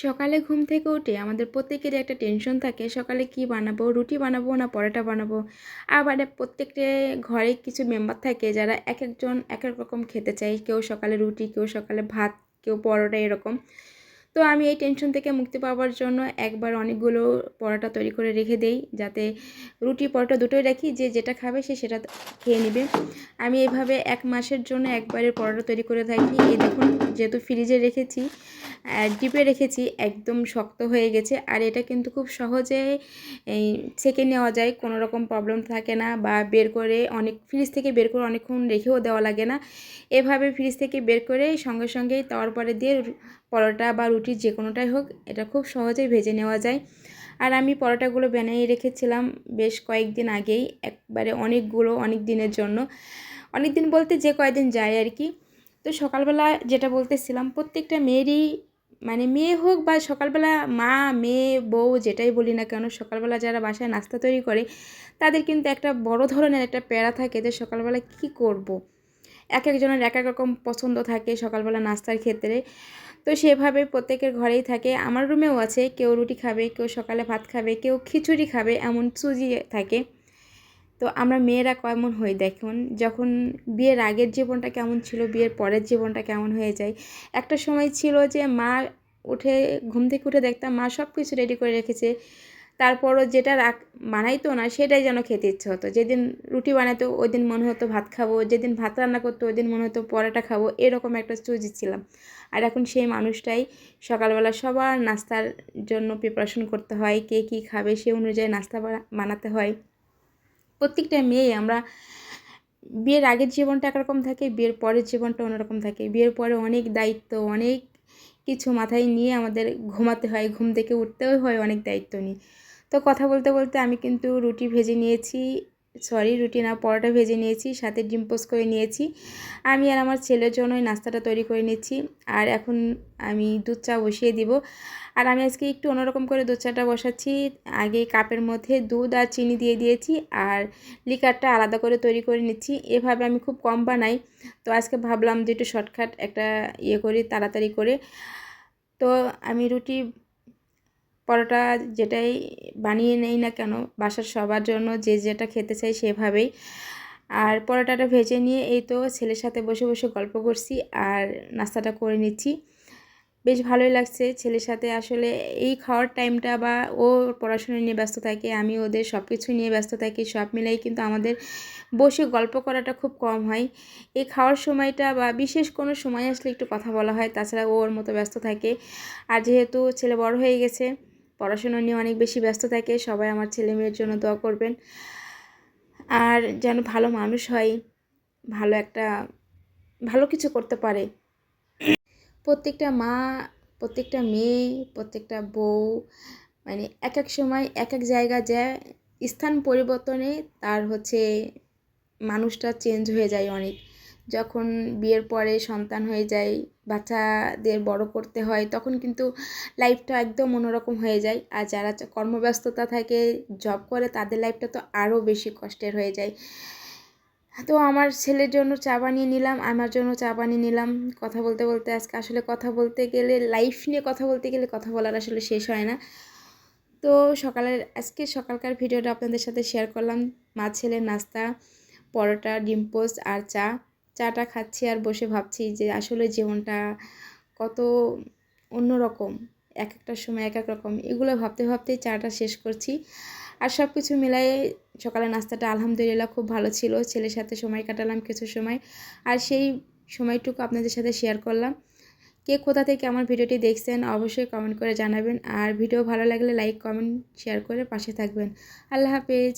সকালে ঘুম থেকে উঠে আমাদের প্রত্যেকেরই একটা টেনশন থাকে, সকালে কি বানাবো, রুটি বানাবো না পরোটা বানাবো। আবার প্রত্যেকটা ঘরে কিছু মেম্বার থাকে যারা এক একজন এক এক রকম খেতে চায়, কেউ সকালে রুটি, কেউ সকালে ভাত, কেউ পরোটা এরকম। তো আমি এই টেনশন থেকে মুক্তি পাওয়ার জন্য একবার অনেকগুলো পরোটা তৈরি করে রেখে দেই, যাতে রুটি পরোটা দুটোই রাখি, যে যেটা খাবে সে সেটা খেয়ে নেবে। আমি এইভাবে 1 মাসের জন্য একবারের পরোটা তৈরি করে থাকি। এই দেখুন, যেহেতু ফ্রিজে রেখেছি, ডিপে রেখেছি, একদম শক্ত হয়ে গেছে। আর এটা কিন্তু খুব সহজে এই ছেঁকে নেওয়া যায়, কোনো রকম প্রবলেম থাকে না, বা বের করে ফ্রিজ থেকে বের করে অনেকক্ষণ রেখেও দেওয়া লাগে না। এভাবে ফ্রিজ থেকে বের করে সঙ্গে সঙ্গেই তাওয়ার পরে দিয়ে পরোটা বা রুটি যে কোনোটাই হোক, এটা খুব সহজেই ভেজে নেওয়া যায়। আর আমি পরোটাগুলো বানিয়ে রেখেছিলাম বেশ কয়েকদিন আগেই, একবারে অনেকগুলো, অনেক দিনের জন্য। অনেক দিন বলতে যে কয়দিন যায় আর কি। তো সকালবেলা যেটা বলতেছিলাম, প্রত্যেকটা মেয়েরই, মানে মেয়ে হোক বা সকালবেলা মা, মেয়ে, বউ যেটাই বলি না কেন, সকালবেলা যারা বাসায় নাস্তা তৈরি করে তাদের কিন্তু একটা বড় ধরনের একটা প্যারা থাকে যে সকালবেলা কি করব। এক একজনের এক এক রকম পছন্দ থাকে সকালবেলা নাস্তার ক্ষেত্রে। তো সেভাবে প্রত্যেকের ঘরেই থাকে, আমার রুমেও আছে, কেউ রুটি খাবে, কেউ সকালে ভাত খাবে, কেউ খিচুড়ি খাবে, এমন সুজি থাকে। তো আমরা মেয়েরা কেমন হই দেখুন, যখন বিয়ের আগের জীবনটা কেমন ছিল, বিয়ের পরের জীবনটা কেমন হয়ে যায়। একটা সময় ছিল যে মা উঠে, ঘুম থেকে উঠে দেখতাম মা সব কিছু রেডি করে রেখেছে, তারপরও যেটা বানাইতো না সেটাই যেন খেতে ইচ্ছে হতো। যেদিন রুটি বানাতো ওই দিন মনে হতো ভাত খাবো, যেদিন ভাত রান্না করতো ওই দিন মনে হতো পরোটা খাবো, এরকম একটা চুজি ছিলাম। আর এখন সেই মানুষটাই, সকালবেলা সবার নাস্তার জন্য প্রিপারেশন করতে হয়, কে কী খাবে সে অনুযায়ী নাস্তা বানাতে হয়। প্রত্যেকটা মেয়ে, আমরা বিয়ের আগের জীবনটা একরকম থাকে, বিয়ের পরের জীবনটা অন্যরকম থাকে। বিয়ের পরে অনেক দায়িত্ব, অনেক কিছু মাথায় নিয়ে আমাদের ঘুমাতে হয়, ঘুম থেকে উঠতেও হয় অনেক দায়িত্ব নিয়ে। তো কথা বলতে বলতে আমি কিন্তু রুটি ভেজে নিয়েছি, সরি রুটি না, পরোটা ভেজে নিয়েছি, সাথে ডিম পোস্ট করে নিয়েছি। আমি আর আমার ছেলের জন্যই নাস্তাটা তৈরি করে নিচ্ছি। আর এখন আমি দুধ চা বসিয়ে দিব। আর আমি আজকে একটু অন্যরকম করে দুধ চাটা বসাচ্ছি। আগে কাপের মধ্যে দুধ আর চিনি দিয়ে দিয়েছি, আর লিকারটা আলাদা করে তৈরি করে নিচ্ছি। এভাবে আমি খুব কম বানাই, তো আজকে ভাবলাম যে একটু শর্টকাট একটা করি তাড়াতাড়ি করে। তো আমি রুটি পরোটা যেটাই বানিয়ে নেই না কেন বাসার সবার জন্য, যে যেটা খেতে চাই সেভাবেই। আর পরোটাটা ভেজে নিয়ে এই তো ছেলের সাথে বসে বসে গল্প করছি আর নাস্তাটা করে নিচ্ছি। বেশ ভালোই লাগছে ছেলের সাথে। আসলে এই খাওয়ার টাইমটা, বা ও পড়াশোনা নিয়ে ব্যস্ত থাকে, আমি ওদের সব কিছু নিয়ে ব্যস্ত থাকি, সব মিলাই কিন্তু আমাদের বসে গল্প করাটা খুব কম হয়। এই খাওয়ার সময়টা বা বিশেষ কোনো সময় আসলে একটু কথা বলা হয়, তাছাড়া ও ওর মতো ব্যস্ত থাকে। আর যেহেতু ছেলে বড় হয়ে গেছে, পড়াশোনা নিয়ে অনেক বেশি ব্যস্ত থাকে। সবাই আমার ছেলে মেয়ের জন্য দোয়া করবেন, আর যেন ভালো মানুষ হয়, ভালো একটা ভালো কিছু করতে পারে। প্রত্যেকটা মা, প্রত্যেকটা মেয়ে, প্রত্যেকটা বউ, মানে এক এক সময় এক এক জায়গা যায়, স্থান পরিবর্তনে তার মানুষটা চেঞ্জ হয়ে যায় অনেক। যখন বিয়ের পরে সন্তান হয়ে যায়, বাচ্চাদের বড় করতে হয়, তখন কিন্তু লাইফটা একদম অন্যরকম হয়ে যায়। আর যারা কর্মব্যস্ততা থাকে, জব করে, তাদের লাইফটা তো আরও বেশি কষ্টের হয়ে যায়। তো আমার ছেলের জন্য চা বানিয়ে নিলাম, আমার জন্য চা বানিয়ে নিলাম। কথা বলতে বলতে আজকে আসলে কথা বলতে গেলে, লাইফ নিয়ে কথা বলতে গেলে কথা বলার আসলে শেষ হয় না। তো আজকে সকালকার ভিডিওটা আপনাদের সাথে শেয়ার করলাম। মা ছেলের নাস্তা, পরোটা, ডিম পোস্ট আর চাটা খাচ্ছি আর বসে ভাবছি যে আসলে জীবনটা কত অন্যরকম, এক একটা সময় এক এক রকম, এগুলো ভাবতে ভাবতেই চাটা শেষ করছি। আর সব কিছু মিলাই সকালের নাস্তাটা আলহামদুলিল্লাহ খুব ভালো ছিল। ছেলের সাথে সময় কাটালাম কিছু সময়, আর সেই সময়টুকু আপনাদের সাথে শেয়ার করলাম। কে কোথা থেকে আমার ভিডিওটি দেখছেন অবশ্যই কমেন্ট করে জানাবেন, আর ভিডিও ভালো লাগলে লাইক, কমেন্ট, শেয়ার করে পাশে থাকবেন। আল্লাহ হাফেজ।